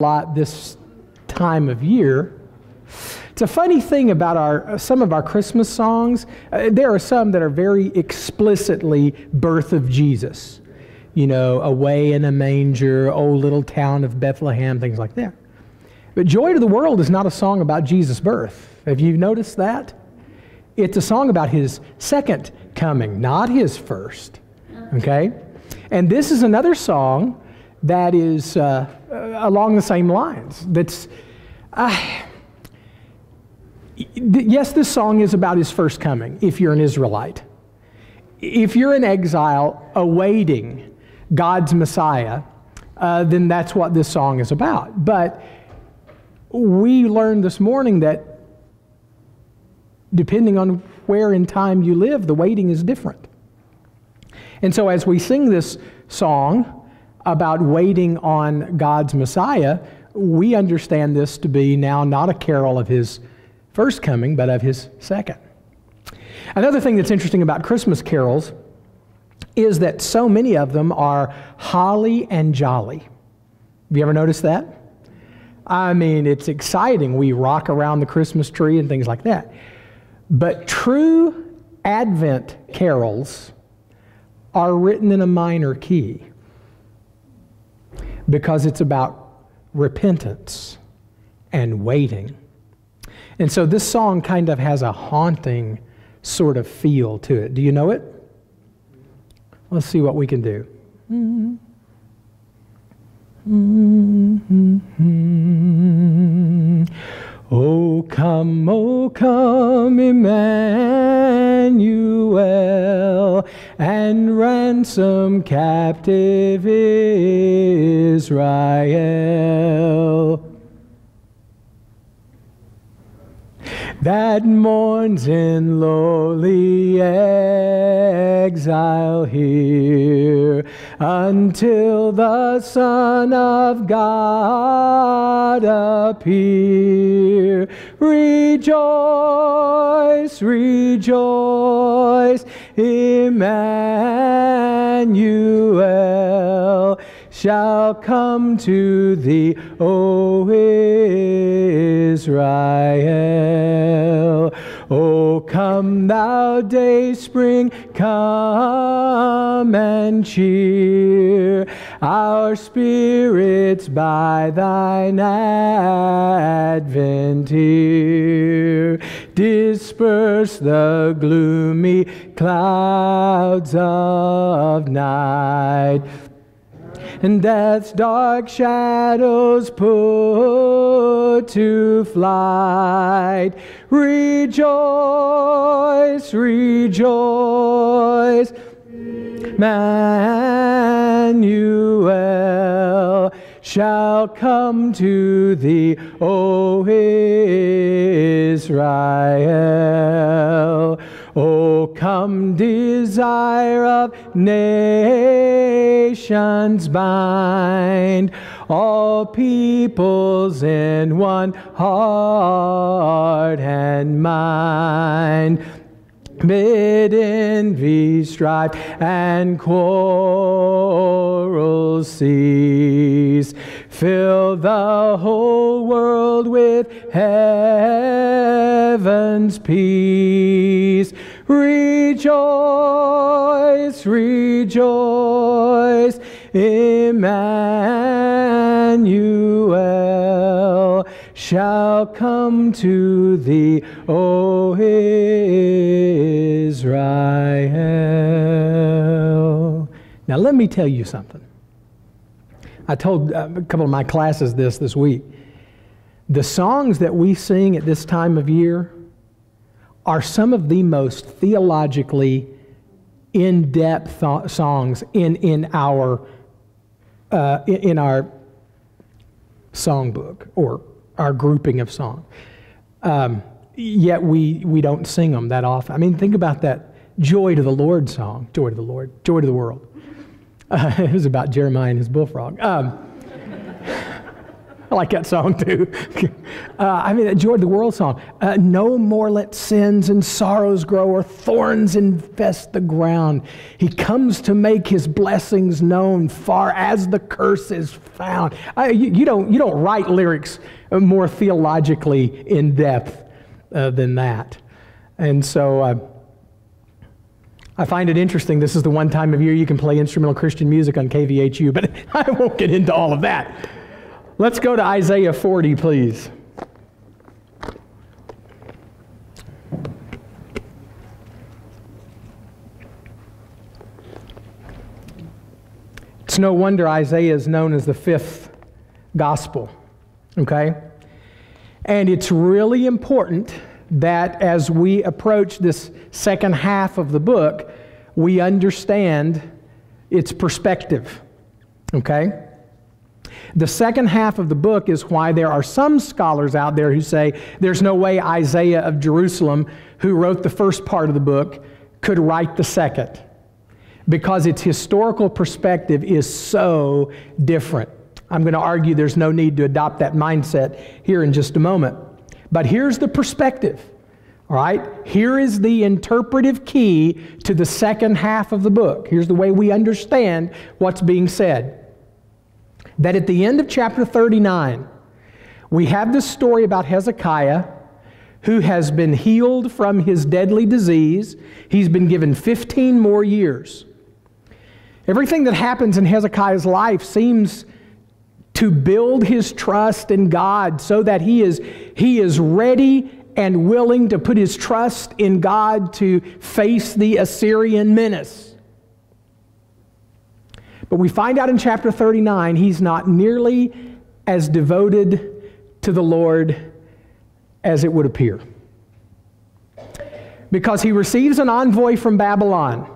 lot this time of year. It's a funny thing about some of our Christmas songs. There are some that are very explicitly birth of Jesus. You know, away in a manger, oh little town of Bethlehem, things like that. But Joy to the World is not a song about Jesus' birth. Have you noticed that? It's a song about his second coming, not his first. Okay? And this is another song that is along the same lines. Yes, this song is about his first coming, if you're an Israelite. If you're in exile awaiting God's Messiah, then that's what this song is about. But we learned this morning that depending on where in time you live, the waiting is different. And so as we sing this song about waiting on God's Messiah, we understand this to be now not a carol of his first coming, but of his second. Another thing that's interesting about Christmas carols is that so many of them are holly and jolly. Have you ever noticed that? I mean, it's exciting. We rock around the Christmas tree and things like that. But true Advent carols are written in a minor key because it's about repentance and waiting. And so this song kind of has a haunting sort of feel to it. Do you know it? Let's see what we can do. O come, Emmanuel, and ransom captive Israel, that mourns in lowly exile here, until the Son of God appear. Rejoice, rejoice, Emmanuel shall come to thee, O Israel. O come thou day spring, come and cheer our spirits by thine advent here. Disperse the gloomy clouds of night, and death's dark shadows put to flight. Rejoice, rejoice, Emmanuel shall come to thee, O Israel. O come, desire of nations, bind all peoples in one heart and mind. Bid envy, strife, and quarrels cease. Fill the whole world with heaven's peace. Rejoice, rejoice, Emmanuel shall come to thee, O Israel. Now let me tell you something. I told a couple of my classes this week. The songs that we sing at this time of year are some of the most theologically in-depth songs in our songbook or our grouping of song. Yet we don't sing them that often. I mean, think about that Joy to the Lord song. Joy to the Lord, joy to the world. It was about Jeremiah and his bullfrog. I like that song too. Joy of the World song. No more let sins and sorrows grow, or thorns infest the ground. He comes to make his blessings known, far as the curse is found. You don't write lyrics more theologically in depth than that. And so I find it interesting. This is the one time of year you can play instrumental Christian music on KVHU, but I won't get into all of that. Let's go to Isaiah 40, please. It's no wonder Isaiah is known as the fifth gospel, okay? And it's really important that as we approach this second half of the book, we understand its perspective, okay? The second half of the book is why there are some scholars out there who say there's no way Isaiah of Jerusalem, who wrote the first part of the book, could write the second, because its historical perspective is so different. I'm going to argue there's no need to adopt that mindset here in just a moment. But here's the perspective, all right? Here is the interpretive key to the second half of the book. Here's the way we understand what's being said. That at the end of chapter 39, we have this story about Hezekiah, who has been healed from his deadly disease. He's been given 15 more years. Everything that happens in Hezekiah's life seems to build his trust in God so that he is ready and willing to put his trust in God to face the Assyrian menace. But we find out in chapter 39, he's not nearly as devoted to the Lord as it would appear. Because he receives an envoy from Babylon.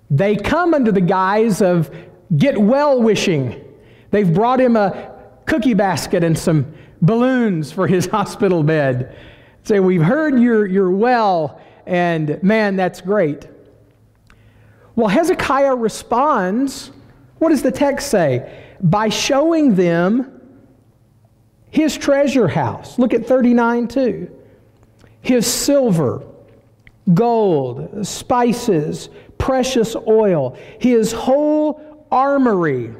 They come under the guise of get well wishing. They've brought him a cookie basket and some balloons for his hospital bed. Say, we've heard you're well, and man, that's great. Well, Hezekiah responds, what does the text say? By showing them his treasure house. Look at 39:2. His silver, gold, spices, precious oil, his whole armory,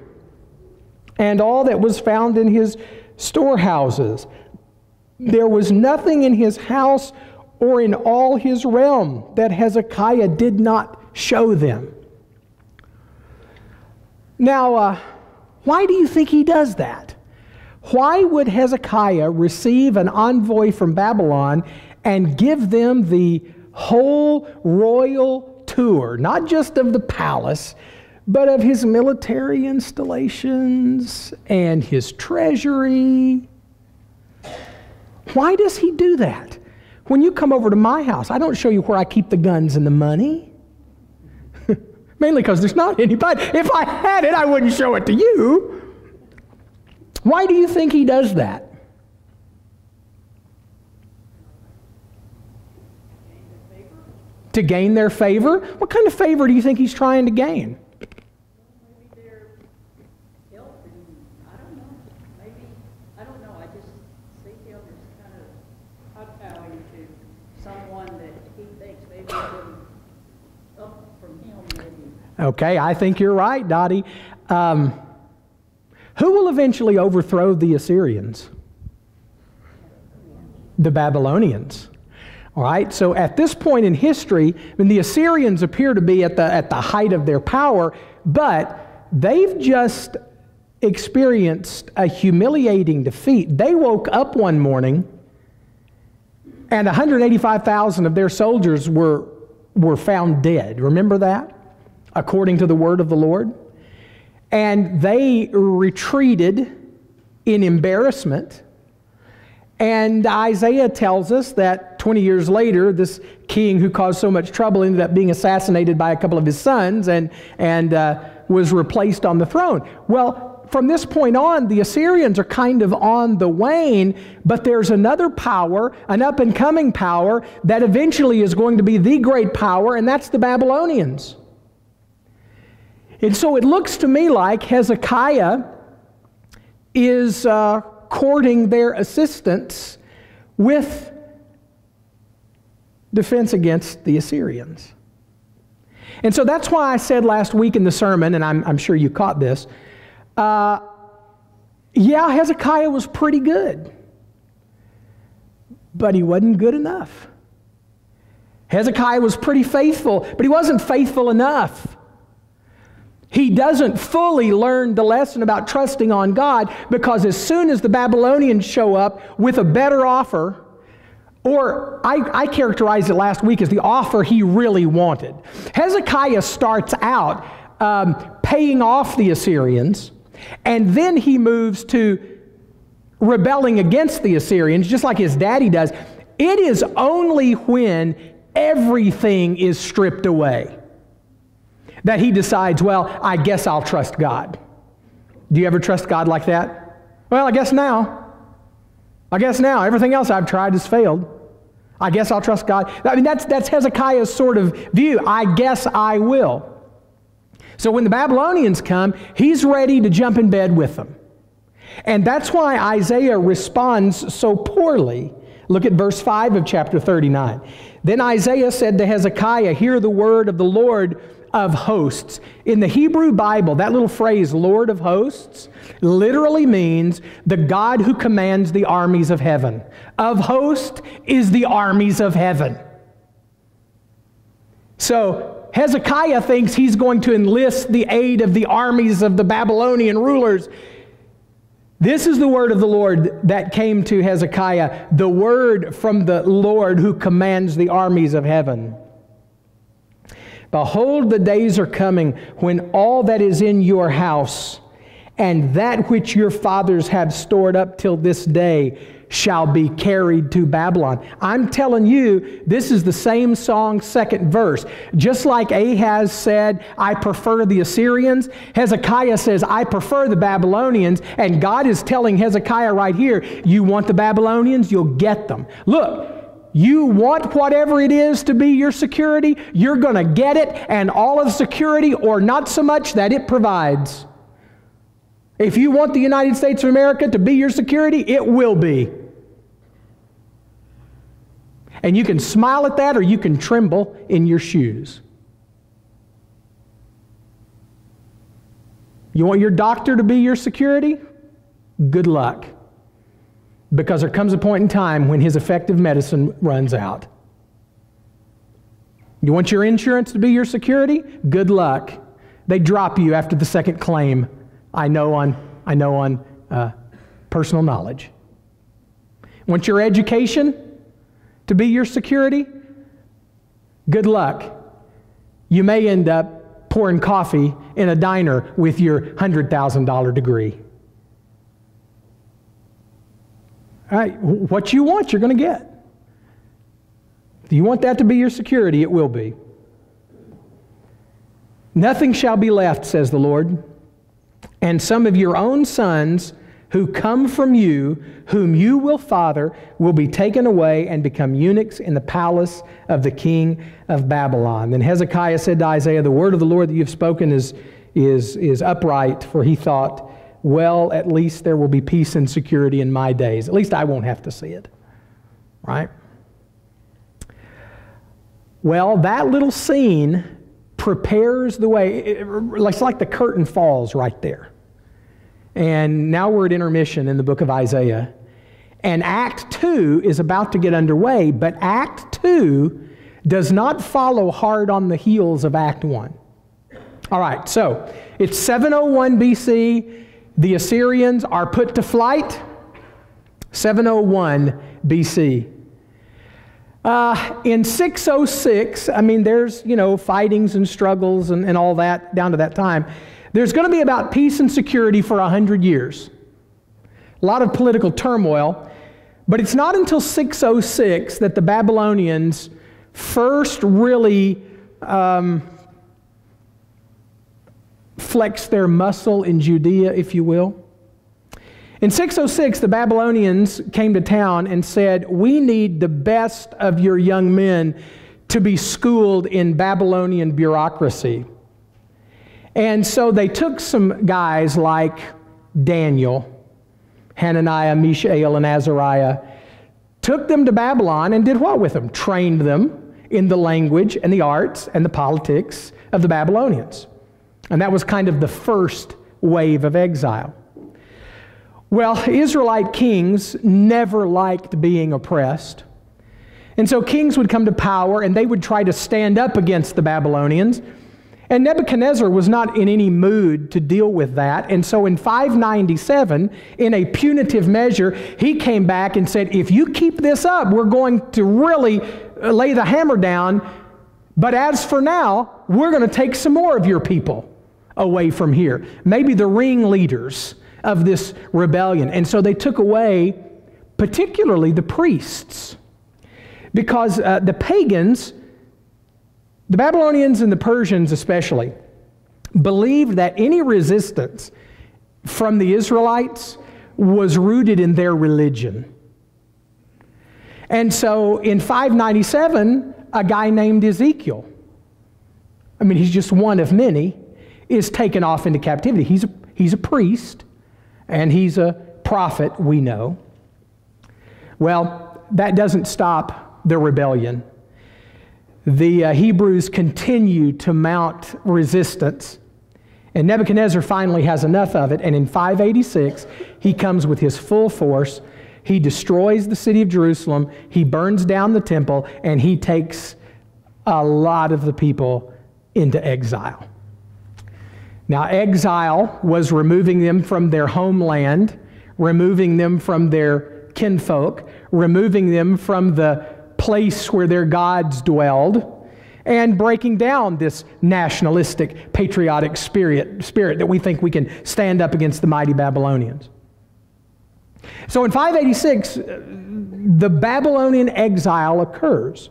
and all that was found in his storehouses. There was nothing in his house or in all his realm that Hezekiah did not show them. Now, why do you think he does that? Why would Hezekiah receive an envoy from Babylon and give them the whole royal tour, not just of the palace, but of his military installations and his treasury? Why does he do that? When you come over to my house, I don't show you where I keep the guns and the money. Mainly because there's not any, but if I had it, I wouldn't show it to you. Why do you think he does that? To gain their favor? What kind of favor do you think he's trying to gain? Maybe they're helping. I don't know. Maybe, I don't know. I just see him as kind of kowtowing to someone that he thinks maybe been up from him, maybe. Okay, I think you're right, Dottie. Who will eventually overthrow the Assyrians? The Babylonians. All right, so at this point in history, the Assyrians appear to be at the height of their power, but they've just experienced a humiliating defeat. They woke up one morning and 185,000 of their soldiers were found dead. Remember that? According to the word of the Lord. And they retreated in embarrassment. And Isaiah tells us that 20 years later, this king who caused so much trouble ended up being assassinated by a couple of his sons and was replaced on the throne. Well, from this point on, the Assyrians are kind of on the wane, but there's another power, an up-and-coming power, that eventually is going to be the great power, and that's the Babylonians. And so it looks to me like Hezekiah is courting their assistance with defense against the Assyrians. And so that's why I said last week in the sermon, and I'm sure you caught this, Hezekiah was pretty good, but he wasn't good enough. Hezekiah was pretty faithful, but he wasn't faithful enough. He doesn't fully learn the lesson about trusting on God, because as soon as the Babylonians show up with a better offer, or I characterized it last week as the offer he really wanted. Hezekiah starts out paying off the Assyrians, and then he moves to rebelling against the Assyrians, just like his daddy does. It is only when everything is stripped away that he decides, well, I guess I'll trust God. Do you ever trust God like that? Well, I guess now. Everything else I've tried has failed. I guess I'll trust God. I mean, that's Hezekiah's sort of view. I guess I will. So when the Babylonians come, he's ready to jump in bed with them. And that's why Isaiah responds so poorly. Look at verse 5 of chapter 39. Then Isaiah said to Hezekiah, hear the word of the Lord of hosts. In the Hebrew Bible, that little phrase, Lord of hosts, literally means the God who commands the armies of heaven. Of host is the armies of heaven. So Hezekiah thinks he's going to enlist the aid of the armies of the Babylonian rulers. This is the word of the Lord that came to Hezekiah, the word from the Lord who commands the armies of heaven. Behold, the days are coming when all that is in your house and that which your fathers have stored up till this day shall be carried to Babylon. I'm telling you, this is the same song's second verse. Just like Ahaz said, I prefer the Assyrians, Hezekiah says, I prefer the Babylonians, and God is telling Hezekiah right here, you want the Babylonians, you'll get them. Look, you want whatever it is to be your security, you're going to get it, and all of the security, or not so much, that it provides. If you want the United States of America to be your security, it will be. And you can smile at that, or you can tremble in your shoes. You want your doctor to be your security? Good luck. Because there comes a point in time when his effective medicine runs out. You want your insurance to be your security? Good luck. They drop you after the second claim. I know on personal knowledge. Want your education to be your security? Good luck. You may end up pouring coffee in a diner with your $100,000 degree. All right, what you want, you're going to get. If you want that to be your security, it will be. Nothing shall be left, says the Lord, and some of your own sons who come from you, whom you will father, will be taken away and become eunuchs in the palace of the king of Babylon. Then Hezekiah said to Isaiah, the word of the Lord that you've spoken is upright, for he thought, well, at least there will be peace and security in my days. At least I won't have to see it. Right? Well, that little scene prepares the way. It's like the curtain falls right there. And now we're at intermission in the book of Isaiah. And Act 2 is about to get underway, but Act 2 does not follow hard on the heels of Act 1. All right, so it's 701 BC. The Assyrians are put to flight. 701 BC. In 606, I mean, there's, fightings and struggles and all that down to that time. There's going to be about peace and security for 100 years. A lot of political turmoil. But it's not until 606 that the Babylonians first really flex their muscle in Judea, if you will. In 606, the Babylonians came to town and said, we need the best of your young men to be schooled in Babylonian bureaucracy. And so they took some guys like Daniel Hananiah, Mishael, and Azariah, took them to Babylon and did what with them? Trained them in the language and the arts and the politics of the Babylonians. And that was kind of the first wave of exile. Well, Israelite kings never liked being oppressed. And so kings would come to power and they would try to stand up against the Babylonians. And Nebuchadnezzar was not in any mood to deal with that. And so in 597, in a punitive measure, he came back and said, if you keep this up, we're going to really lay the hammer down. But as for now, we're going to take some more of your people away from here. Maybe the ringleaders of this rebellion. And so they took away particularly the priests. Because the pagans, the Babylonians and the Persians especially, believed that any resistance from the Israelites was rooted in their religion. And so in 597, a guy named Ezekiel, I mean, he's just one of many, is taken off into captivity. He's a priest, and he's a prophet, we know. Well, that doesn't stop the rebellion. The Hebrews continue to mount resistance, and Nebuchadnezzar finally has enough of it, and in 586, he comes with his full force. He destroys the city of Jerusalem, he burns down the temple, and he takes a lot of the people into exile. Now, exile was removing them from their homeland, removing them from their kinfolk, removing them from the place where their gods dwelled, and breaking down this nationalistic, patriotic spirit that we think we can stand up against the mighty Babylonians. So in 586, the Babylonian exile occurs.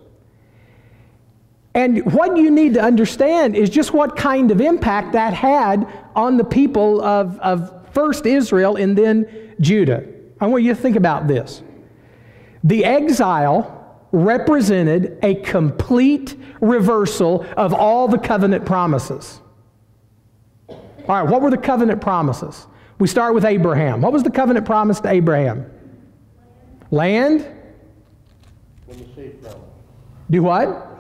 And what you need to understand is just what kind of impact that had on the people of first Israel and then Judah. I want you to think about this. The exile represented a complete reversal of all the covenant promises. All right, what were the covenant promises? We start with Abraham. What was the covenant promise to Abraham? Land? Do what?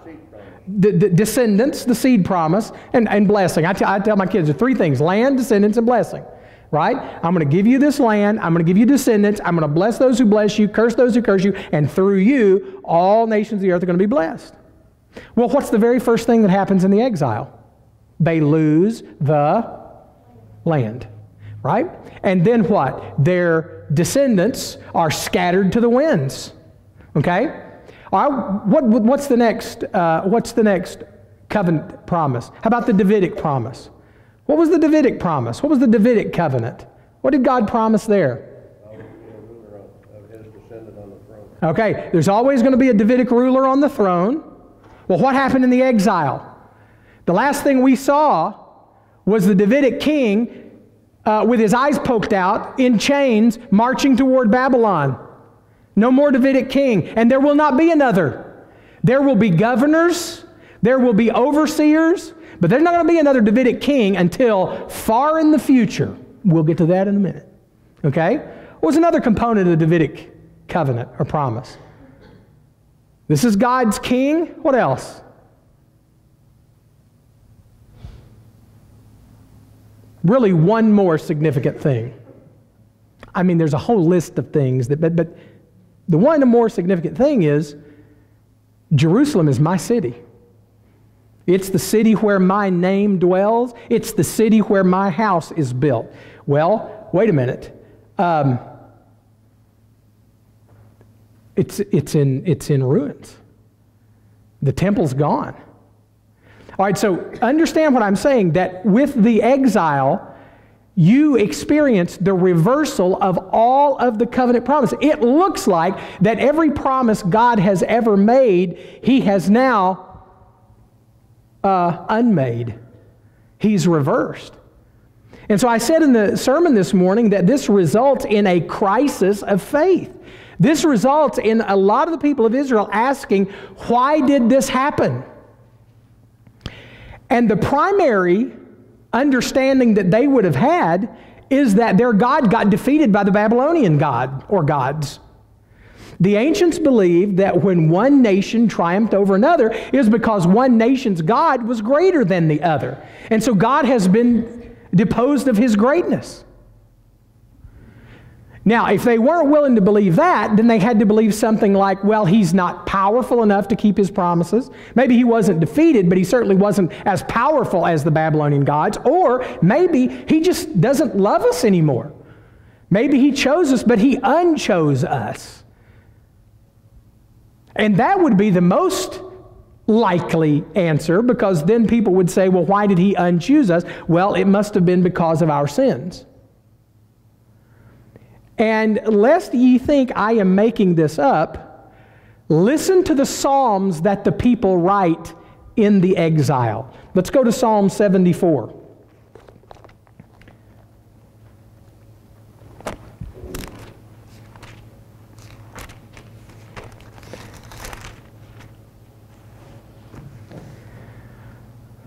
The descendants, the seed promise, and blessing. I tell my kids there are three things: land, descendants, and blessing. Right? I'm going to give you this land. I'm going to give you descendants. I'm going to bless those who bless you, curse those who curse you, and through you, all nations of the earth are going to be blessed. Well, what's the very first thing that happens in the exile? They lose the land. Right? And then what? Their descendants are scattered to the winds. Okay? All right, what's the next covenant promise? How about the Davidic promise? What was the Davidic promise? What was the Davidic covenant? What did God promise there? Okay, there's always going to be a Davidic ruler on the throne. Well, what happened in the exile? The last thing we saw was the Davidic king with his eyes poked out, in chains, marching toward Babylon. No more Davidic king, and there will not be another. There will be governors, there will be overseers, but there's not going to be another Davidic king until far in the future. We'll get to that in a minute. Okay? What was another component of the Davidic covenant or promise? This is God's king. What else? Really, one more significant thing. I mean, there's a whole list of things, but the one more significant thing is Jerusalem is my city. It's the city where my name dwells. It's the city where my house is built. Well, wait a minute. It's in ruins. The temple's gone. All right, so understand what I'm saying, that with the exile, you experience the reversal of all of the covenant promises. It looks like that every promise God has ever made, He has now unmade. He's reversed. And so I said in the sermon this morning that this results in a crisis of faith. This results in a lot of the people of Israel asking, why did this happen? And the primary understanding that they would have had is that their God got defeated by the Babylonian god or gods. The ancients believed that when one nation triumphed over another, it was because one nation's God was greater than the other. And so God has been deposed of his greatness. Now, if they weren't willing to believe that, then they had to believe something like, well, he's not powerful enough to keep his promises. Maybe he wasn't defeated, but he certainly wasn't as powerful as the Babylonian gods. Or maybe he just doesn't love us anymore. Maybe he chose us, but he unchose us. And that would be the most likely answer, because then people would say, well, why did he unchoose us? Well, it must have been because of our sins. And lest ye think I am making this up, listen to the Psalms that the people write in the exile. Let's go to Psalm 74.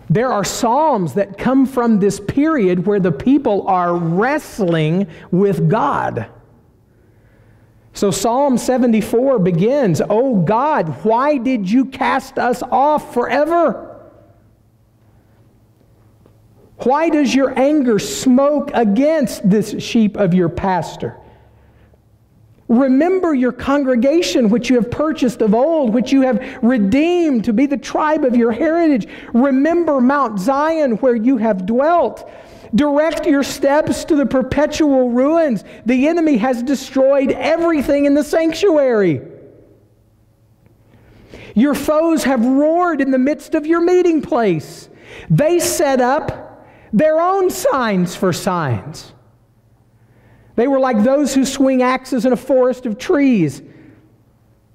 There are psalms that come from this period where the people are wrestling with God. So Psalm 74 begins, "O God, why did you cast us off forever? Why does your anger smoke against this sheep of your pasture? Remember your congregation, which you have purchased of old, which you have redeemed to be the tribe of your heritage. Remember Mount Zion, where you have dwelt. Direct your steps to the perpetual ruins. The enemy has destroyed everything in the sanctuary. Your foes have roared in the midst of your meeting place. They set up their own signs for signs. They were like those who swing axes in a forest of trees.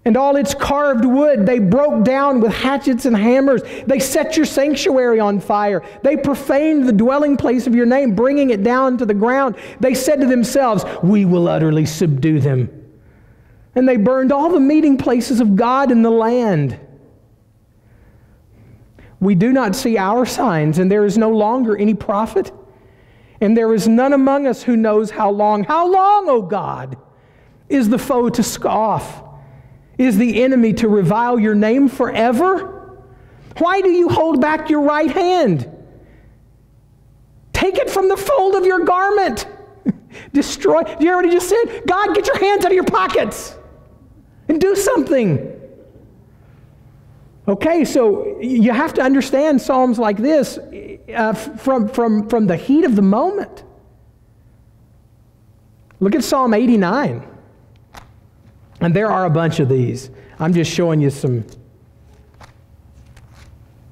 And all its carved wood they broke down with hatchets and hammers. They set your sanctuary on fire. They profaned the dwelling place of your name, bringing it down to the ground. They said to themselves, we will utterly subdue them. And they burned all the meeting places of God in the land. We do not see our signs, and there is no longer any prophet. And there is none among us who knows how long, O God, is the foe to scoff? Is the enemy to revile your name forever? Why do you hold back your right hand? Take it from the fold of your garment. Destroy. You already just said, God, get your hands out of your pockets and do something. Okay, so you have to understand Psalms like this from the heat of the moment. Look at Psalm 89. And there are a bunch of these. I'm just showing you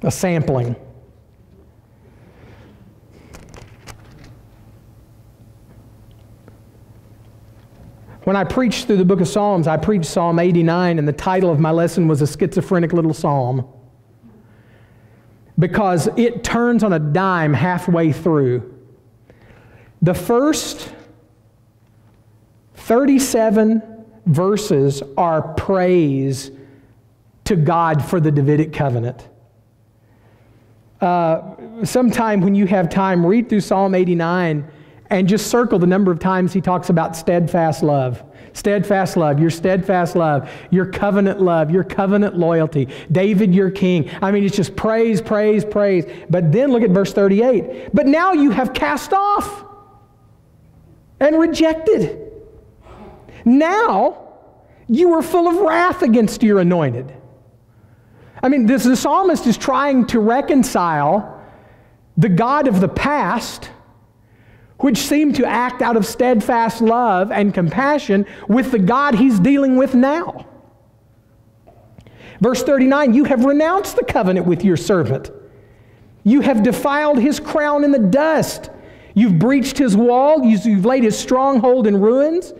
a sampling. When I preached through the book of Psalms, I preached Psalm 89, and the title of my lesson was A Schizophrenic Little Psalm, because it turns on a dime halfway through. The first 37 verses are praise to God for the Davidic covenant. Sometime when you have time, read through Psalm 89 and just circle the number of times he talks about steadfast love. Steadfast love, your steadfast love, your covenant loyalty. David, your king. I mean, it's just praise, praise, praise. But then look at verse 38. But now you have cast off and rejected. Now you are full of wrath against your anointed. I mean, the psalmist is trying to reconcile the God of the past, which seemed to act out of steadfast love and compassion, with the God he's dealing with now. Verse 39, you have renounced the covenant with your servant. You have defiled his crown in the dust. You've breached his wall. You've laid his stronghold in ruins.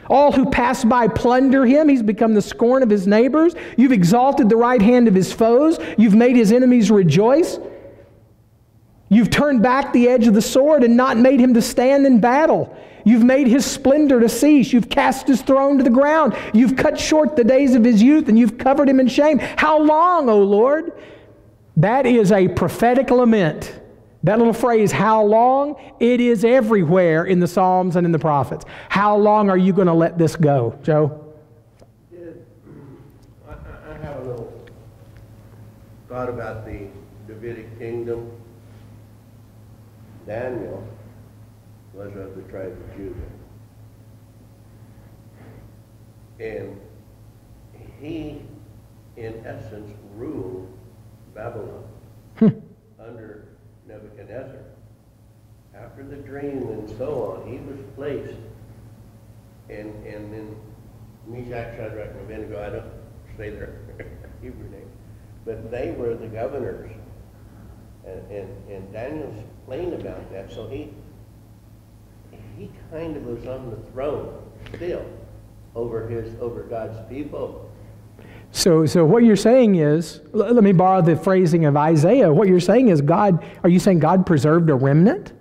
All who pass by plunder him. He's become the scorn of his neighbors. You've exalted the right hand of his foes. You've made his enemies rejoice. You've turned back the edge of the sword and not made him to stand in battle. You've made his splendor to cease. You've cast his throne to the ground. You've cut short the days of his youth, and you've covered him in shame. How long, O Lord? That is a prophetic lament That little phrase, how long, it is everywhere in the Psalms and in the prophets. How long are you going to let this go, Joe? I have a little thought about the Davidic kingdom. Daniel was of the tribe of Judah. And he, in essence, ruled Babylon under Nebuchadnezzar. After the dream and so on, he was placed, and then Meshach, Shadrach, and Abednego, I don't say their Hebrew name, but they were the governors. And Daniel's plain about that, so he kind of was on the throne still over God's people. So what you're saying is, let me borrow the phrasing of Isaiah. What you're saying is are you saying God preserved a remnant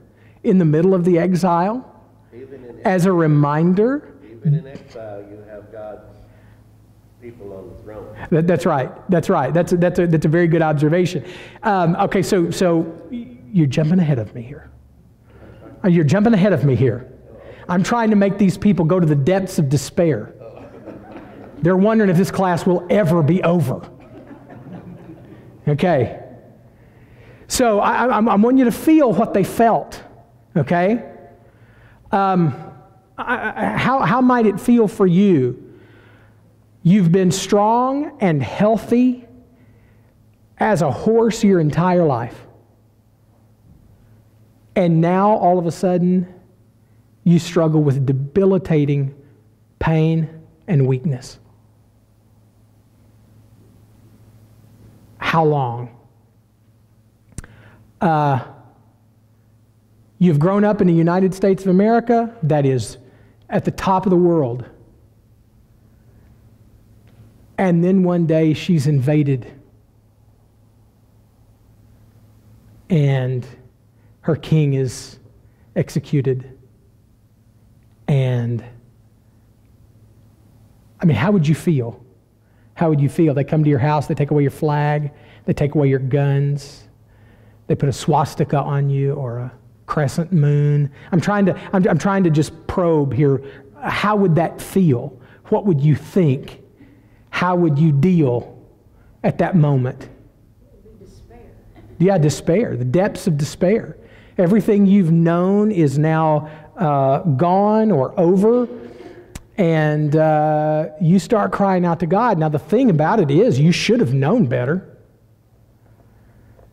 in the middle of the exile? As a reminder? Even in exile, you have God's people on the throne. That's right. That's a very good observation. Okay, so you're jumping ahead of me here. You're jumping ahead of me here. I'm trying to make these people go to the depths of despair. They're wondering if this class will ever be over. Okay. So I want you to feel what they felt. Okay. How might it feel for you? You've been strong and healthy as a horse your entire life. And now, all of a sudden, you struggle with debilitating pain and weakness. How long? You've grown up in the United States of America, that is at the top of the world. And then one day she's invaded. And her king is executed. And, I mean, how would you feel? How would you feel? They come to your house, they take away your flag, they take away your guns, they put a swastika on you or a crescent moon. I'm trying to just probe here. How would that feel? What would you think? How would you deal at that moment? Despair. Yeah, despair, the depths of despair. Everything you've known is now gone or over, and you start crying out to God. Now, the thing about it is, you should have known better.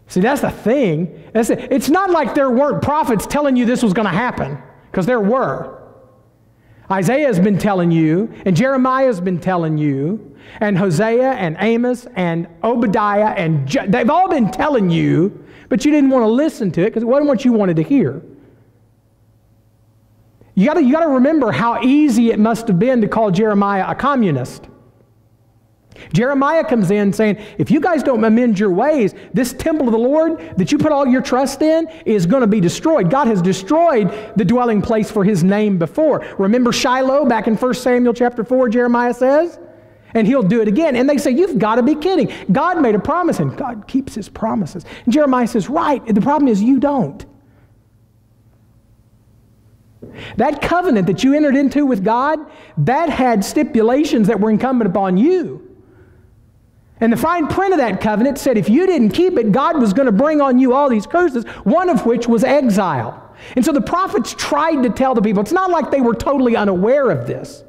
See, that's the thing. It's not like there weren't prophets telling you this was going to happen, because there were. Isaiah has been telling you, and Jeremiah has been telling you, and Hosea and Amos and Obadiah, and they've all been telling you, but you didn't want to listen to it because it wasn't what you wanted to hear. You got to remember how easy it must have been to call Jeremiah a communist. Jeremiah comes in saying, if you guys don't amend your ways, this temple of the Lord that you put all your trust in is going to be destroyed. God has destroyed the dwelling place for His name before. Remember Shiloh back in 1 Samuel chapter 4, Jeremiah says? And He'll do it again. And they say, you've got to be kidding. God made a promise and God keeps His promises. And Jeremiah says, right, the problem is you don't. That covenant that you entered into with God, that had stipulations that were incumbent upon you. And the fine print of that covenant said if you didn't keep it, God was going to bring on you all these curses, one of which was exile. And so the prophets tried to tell the people. It's not like they were totally unaware of this.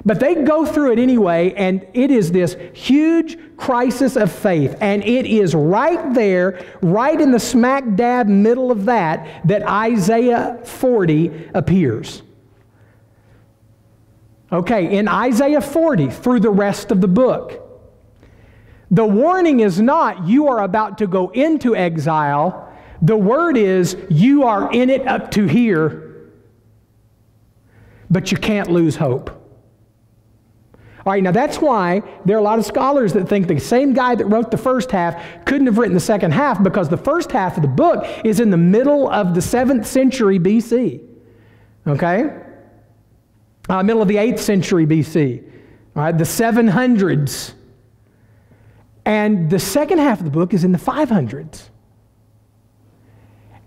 But they go through it anyway, and it is this huge crisis of faith. And it is right there, right in the smack dab middle of that Isaiah 40 appears. Okay, in Isaiah 40, through the rest of the book, the warning is not you are about to go into exile. The word is you are in it up to here, but you can't lose hope. All right, now that's why there are a lot of scholars that think the same guy that wrote the first half couldn't have written the second half, because the first half of the book is in the middle of the 7th century BC. Okay? Middle of the 8th century BC. All right, the 700s. And the second half of the book is in the 500s.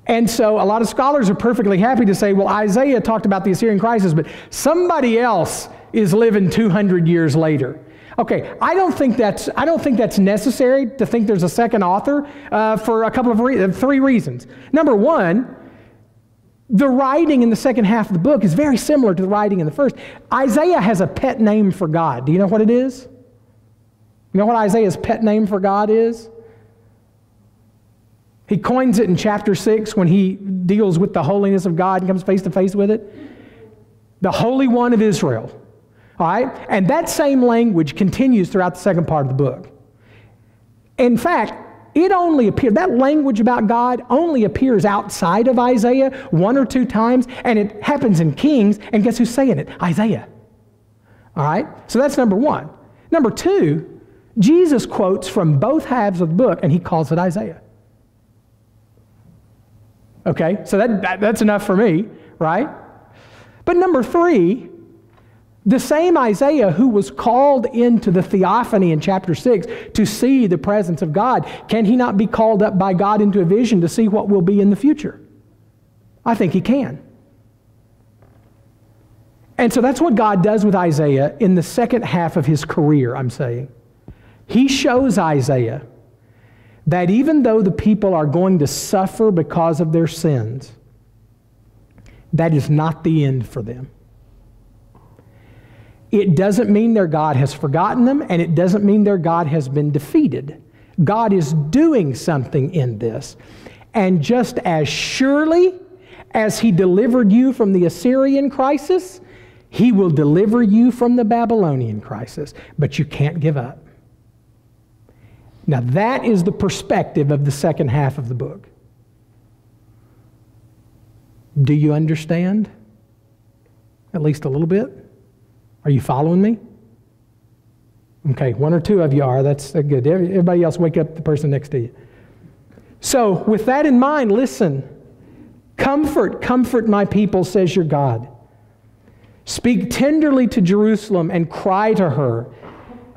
And so a lot of scholars are perfectly happy to say, well, Isaiah talked about the Assyrian crisis, but somebody else is living 200 years later. Okay, I don't think that's necessary to think there's a second author for a couple of three reasons. Number one, the writing in the second half of the book is very similar to the writing in the first. Isaiah has a pet name for God. Do you know what it is? You know what Isaiah's pet name for God is? He coins it in chapter 6 when he deals with the holiness of God and comes face to face with it. The Holy One of Israel. All right? And that same language continues throughout the second part of the book. In fact, that language about God only appears outside of Isaiah 1 or 2 times, and it happens in Kings, and guess who's saying it? Isaiah. All right? So that's number one. Number two, Jesus quotes from both halves of the book, and he calls it Isaiah. Okay? So that's enough for me, right? But number three, the same Isaiah who was called into the theophany in chapter 6 to see the presence of God, can he not be called up by God into a vision to see what will be in the future? I think he can. And so that's what God does with Isaiah in the second half of his career, I'm saying. He shows Isaiah that even though the people are going to suffer because of their sins, that is not the end for them. It doesn't mean their God has forgotten them, and it doesn't mean their God has been defeated. God is doing something in this. And just as surely as he delivered you from the Assyrian crisis, he will deliver you from the Babylonian crisis. But you can't give up. Now that is the perspective of the second half of the book. Do you understand? At least a little bit? Are you following me? Okay, 1 or 2 of you are. That's good. Everybody else, wake up the person next to you. So, with that in mind, listen. Comfort my people, says your God. Speak tenderly to Jerusalem and cry to her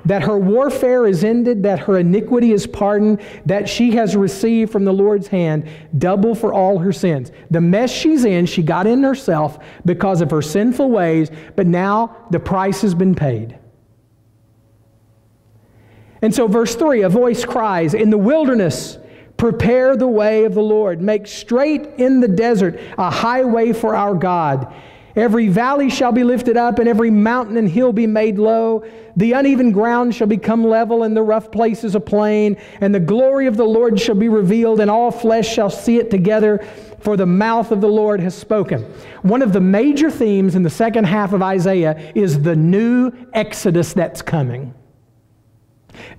that her warfare is ended, that her iniquity is pardoned, that she has received from the Lord's hand double for all her sins. The mess she's in, she got in herself because of her sinful ways, but now the price has been paid. And so verse 3, a voice cries, in the wilderness, prepare the way of the Lord. Make straight in the desert a highway for our God. Every valley shall be lifted up, and every mountain and hill be made low. The uneven ground shall become level, and the rough places a plain. And the glory of the Lord shall be revealed, and all flesh shall see it together, for the mouth of the Lord has spoken. One of the major themes in the second half of Isaiah is the new Exodus that's coming.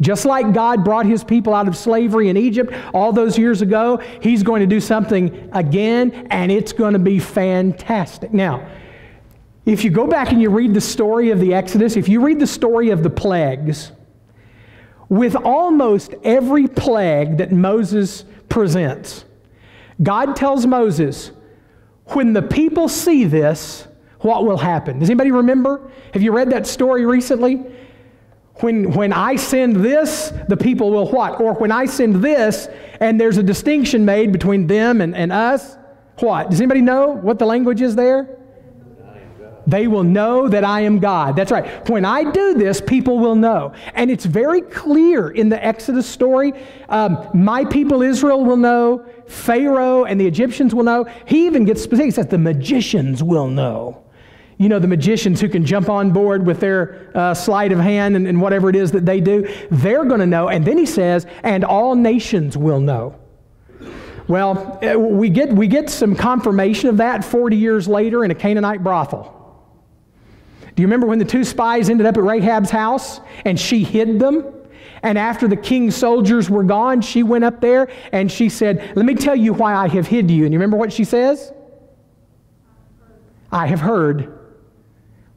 Just like God brought his people out of slavery in Egypt all those years ago, he's going to do something again, and it's going to be fantastic. Now, if you go back and you read the story of the Exodus, if you read the story of the plagues, with almost every plague that Moses presents, God tells Moses, when the people see this, what will happen? Does anybody remember? Have you read that story recently? When I send this, the people will what? Or when I send this, and there's a distinction made between them and us, what? Does anybody know what the language is there? They will know that I am God. That's right. When I do this, people will know. And it's very clear in the Exodus story. My people Israel will know. Pharaoh and the Egyptians will know. He even gets specific. He says the magicians will know. You know, the magicians who can jump on board with their sleight of hand and whatever it is that they do, they're going to know. And then he says, and all nations will know. Well, we get some confirmation of that 40 years later in a Canaanite brothel. Do you remember when the 2 spies ended up at Rahab's house and she hid them? And after the king's soldiers were gone, she went up there and she said, let me tell you why I have hid you. And you remember what she says? I have heard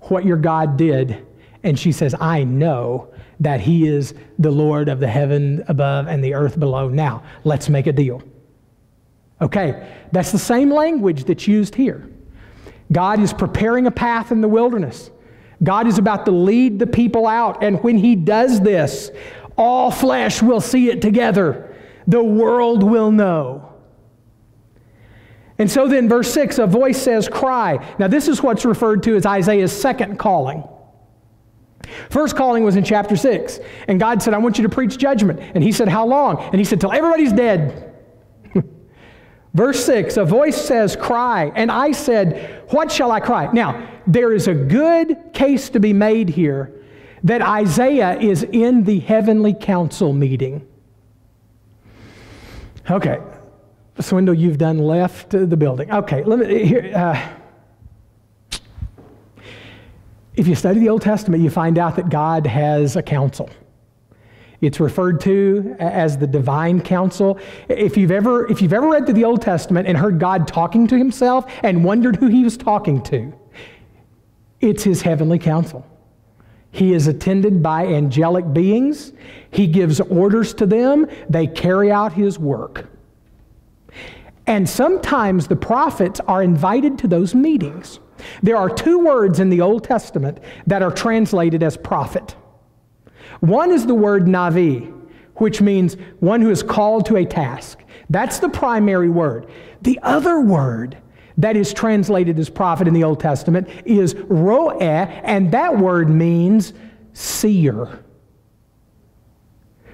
what your God did. And she says, I know that he is the Lord of the heaven above and the earth below. Now, let's make a deal. Okay, that's the same language that's used here. God is preparing a path in the wilderness. God is about to lead the people out. And when he does this, all flesh will see it together. The world will know. And so then verse 6, a voice says, cry. Now this is what's referred to as Isaiah's second calling. First calling was in chapter 6. And God said, I want you to preach judgment. And he said, how long? And he said, till everybody's dead. Verse 6, a voice says, cry. And I said, what shall I cry? Now, there is a good case to be made here that Isaiah is in the heavenly council meeting. Okay. Swindle, you've done left the building. Okay, let me here. If you study the Old Testament, you find out that God has a council. It's referred to as the divine council. If you've ever read through the Old Testament and heard God talking to himself and wondered who he was talking to, it's his heavenly council. He is attended by angelic beings. He gives orders to them. They carry out his work. And sometimes the prophets are invited to those meetings. There are two words in the Old Testament that are translated as prophet. One is the word navi, which means one who is called to a task. That's the primary word. The other word that is translated as prophet in the Old Testament is roeh, and that word means seer.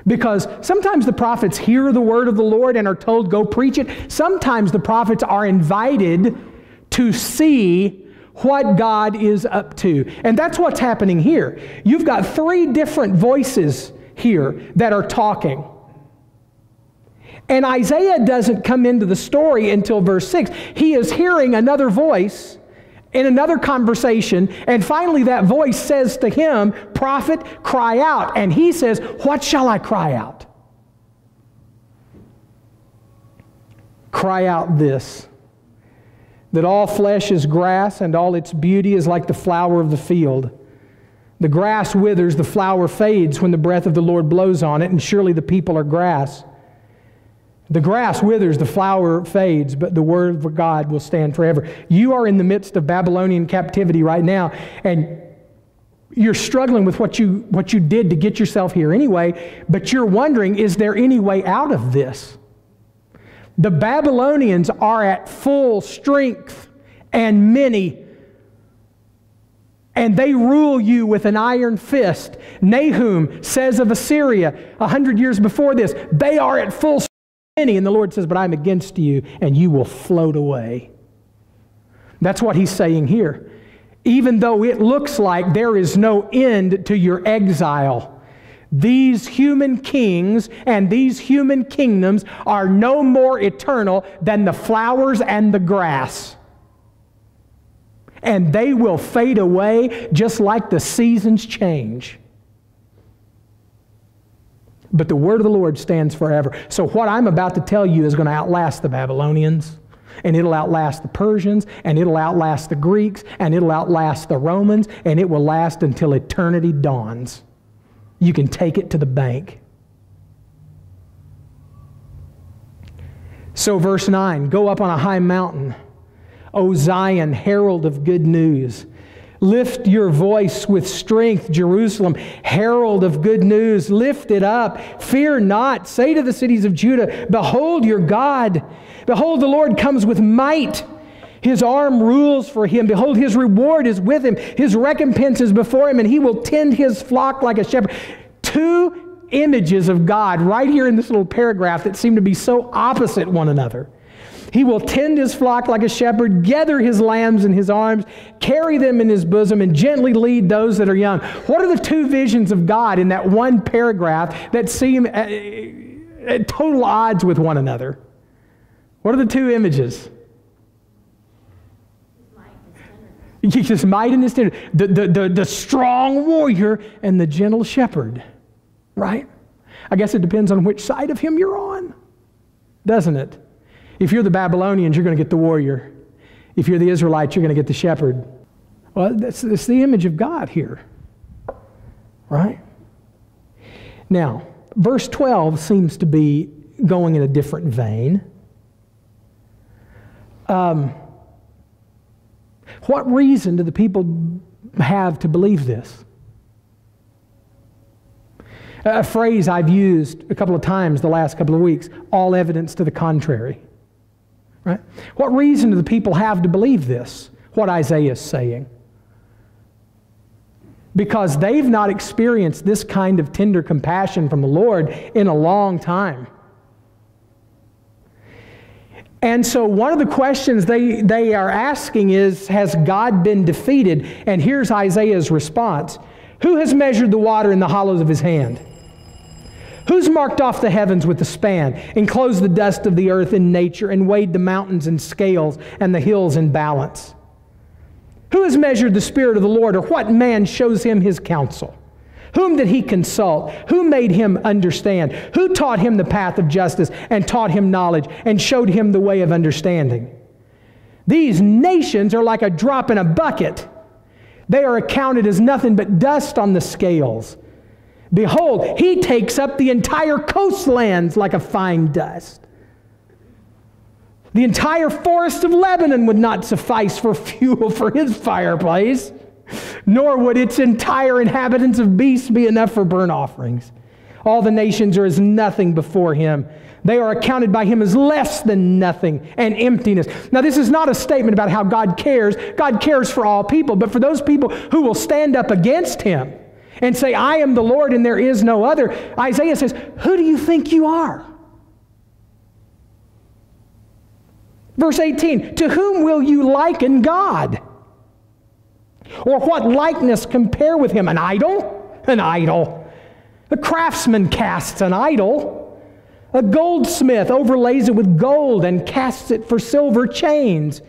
Because sometimes the prophets hear the word of the Lord and are told, go preach it. Sometimes the prophets are invited to see what God is up to. And that's what's happening here. You've got three different voices here that are talking. And Isaiah doesn't come into the story until verse 6. He is hearing another voice in another conversation, and finally that voice says to him, prophet, cry out. And he says, what shall I cry out? Cry out this, that all flesh is grass, and all its beauty is like the flower of the field. The grass withers, the flower fades when the breath of the Lord blows on it, and surely the people are grass. The grass withers, the flower fades, but the word of God will stand forever. You are in the midst of Babylonian captivity right now, and you're struggling with what you did to get yourself here anyway, but you're wondering, is there any way out of this? The Babylonians are at full strength and many, and they rule you with an iron fist. Nahum says of Assyria 100 years before this, they are at full strength. And the Lord says, but I'm against you, and you will float away. That's what he's saying here. Even though it looks like there is no end to your exile, these human kings and these human kingdoms are no more eternal than the flowers and the grass. And they will fade away just like the seasons change. But the word of the Lord stands forever. So what I'm about to tell you is going to outlast the Babylonians, and it'll outlast the Persians, and it'll outlast the Greeks, and it'll outlast the Romans, and it will last until eternity dawns. You can take it to the bank. So verse 9, go up on a high mountain, O Zion, herald of good news. Lift your voice with strength, Jerusalem, herald of good news. Lift it up. Fear not. Say to the cities of Judah, behold your God. Behold, the Lord comes with might. His arm rules for him. Behold, his reward is with him. His recompense is before him, and he will tend his flock like a shepherd. Two images of God right here in this little paragraph that seem to be so opposite one another. He will tend his flock like a shepherd, gather his lambs in his arms, carry them in his bosom, and gently lead those that are young. What are the two visions of God in that one paragraph that seem at total odds with one another? What are the two images? His might and his tenderness. The strong warrior and the gentle shepherd, right? I guess it depends on which side of him you're on, doesn't it? If you're the Babylonians, you're going to get the warrior. If you're the Israelites, you're going to get the shepherd. Well, that's the image of God here, right? Now, verse 12 seems to be going in a different vein. What reason do the people have to believe this? A phrase I've used a couple of times the last couple of weeks, all evidence to the contrary. Right? What reason do the people have to believe this, what Isaiah is saying? Because they've not experienced this kind of tender compassion from the Lord in a long time. And so one of the questions they are asking is, has God been defeated? And here's Isaiah's response. Who has measured the water in the hollows of his hand? Who's marked off the heavens with a span, enclosed the dust of the earth in nature, and weighed the mountains in scales and the hills in balance? Who has measured the Spirit of the Lord, or what man shows him his counsel? Whom did he consult? Who made him understand? Who taught him the path of justice and taught him knowledge and showed him the way of understanding? These nations are like a drop in a bucket. They are accounted as nothing but dust on the scales. Behold, he takes up the entire coastlands like a fine dust. The entire forest of Lebanon would not suffice for fuel for his fireplace, nor would its entire inhabitants of beasts be enough for burnt offerings. All the nations are as nothing before him. They are accounted by him as less than nothing and emptiness. Now, this is not a statement about how God cares. God cares for all people, but for those people who will stand up against him and say, I am the Lord and there is no other, Isaiah says, who do you think you are? Verse 18, to whom will you liken God? Or what likeness compare with him? An idol? An idol. A craftsman casts an idol. A goldsmith overlays it with gold and casts it for silver chains.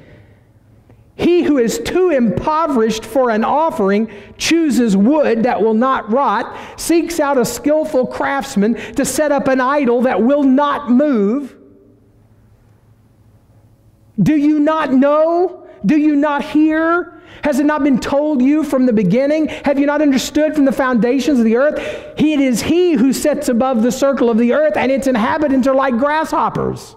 He who is too impoverished for an offering chooses wood that will not rot, seeks out a skillful craftsman to set up an idol that will not move. Do you not know? Do you not hear? Has it not been told you from the beginning? Have you not understood from the foundations of the earth? It is he who sits above the circle of the earth, and its inhabitants are like grasshoppers.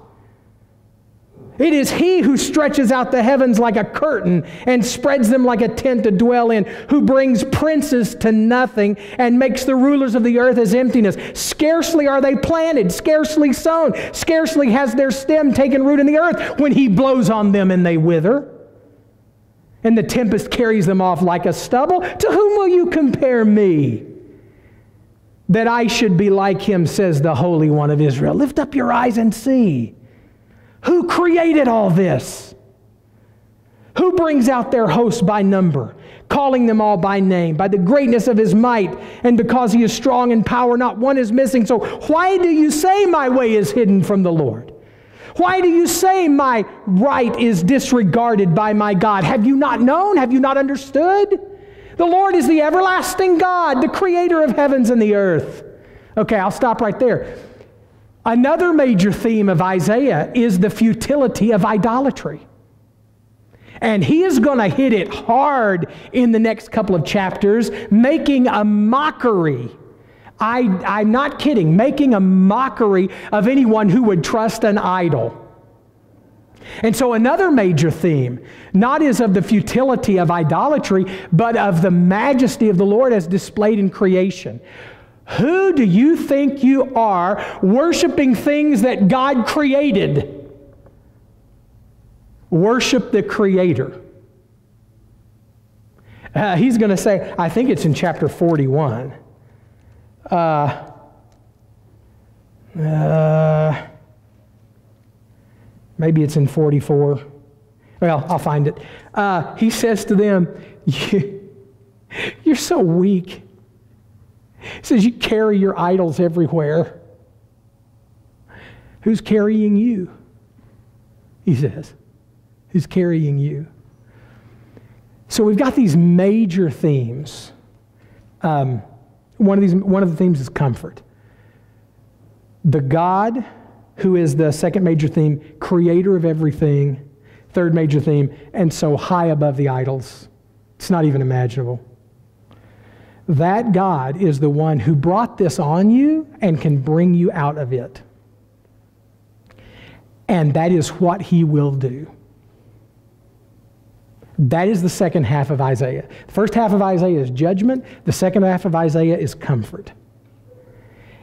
It is he who stretches out the heavens like a curtain and spreads them like a tent to dwell in, who brings princes to nothing and makes the rulers of the earth as emptiness. Scarcely are they planted, scarcely sown, scarcely has their stem taken root in the earth when he blows on them and they wither. And the tempest carries them off like a stubble. To whom will you compare me? That I should be like him, says the Holy One of Israel. Lift up your eyes and see. Who created all this? Who brings out their hosts by number, calling them all by name, by the greatness of his might, and because he is strong in power, not one is missing. So why do you say my way is hidden from the Lord? Why do you say my right is disregarded by my God? Have you not known? Have you not understood? The Lord is the everlasting God, the creator of heavens and the earth. Okay, I'll stop right there. Another major theme of Isaiah is the futility of idolatry. And he is going to hit it hard in the next couple of chapters, making a mockery. I'm not kidding, making a mockery of anyone who would trust an idol. And so another major theme, not is of the futility of idolatry, but of the majesty of the Lord as displayed in creation. Who do you think you are worshiping things that God created? Worship the Creator. He's going to say, I think it's in chapter 41. Maybe it's in 44. Well, I'll find it. He says to them, you're so weak. He says, you carry your idols everywhere. Who's carrying you? He says, who's carrying you? So we've got these major themes. One of the themes is comfort. The God who is the second major theme, creator of everything, third major theme, and so high above the idols. It's not even imaginable. That God is the one who brought this on you and can bring you out of it. And that is what he will do. That is the second half of Isaiah. The first half of Isaiah is judgment. The second half of Isaiah is comfort.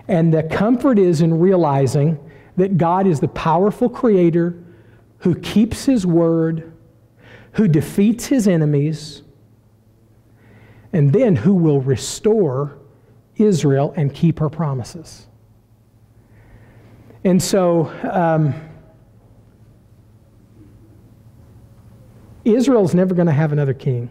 And the comfort is in realizing that God is the powerful creator who keeps his word, who defeats his enemies, and then who will restore Israel and keep her promises. And so, Israel's never going to have another king.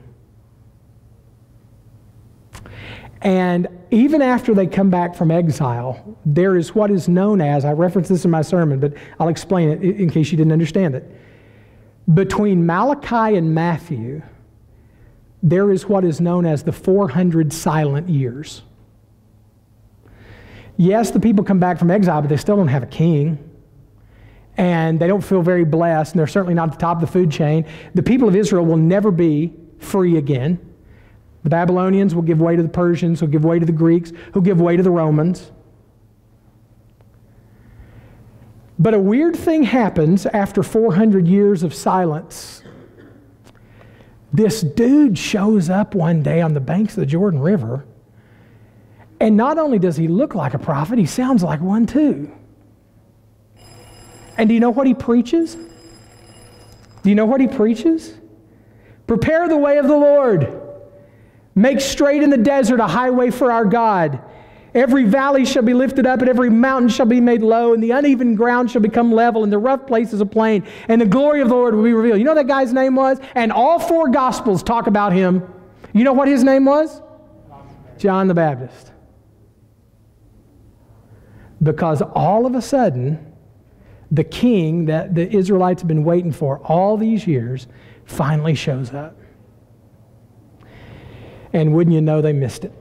And even after they come back from exile, there is what is known as, I referenced this in my sermon, but I'll explain it in case you didn't understand it. Between Malachi and Matthew, there is what is known as the 400 silent years. Yes, the people come back from exile, but they still don't have a king. And they don't feel very blessed, and they're certainly not at the top of the food chain. The people of Israel will never be free again. The Babylonians will give way to the Persians, will give way to the Greeks, who'll give way to the Romans. But a weird thing happens after 400 years of silence. This dude shows up one day on the banks of the Jordan River, and not only does he look like a prophet, he sounds like one too. And do you know what he preaches? Do you know what he preaches? Prepare the way of the Lord. Make straight in the desert a highway for our God. Every valley shall be lifted up, and every mountain shall be made low, and the uneven ground shall become level, and the rough places a plain, and the glory of the Lord will be revealed. You know what that guy's name was? And all 4 Gospels talk about him. You know what his name was? John the Baptist. Because all of a sudden, the king that the Israelites have been waiting for all these years finally shows up. And wouldn't you know, they missed it.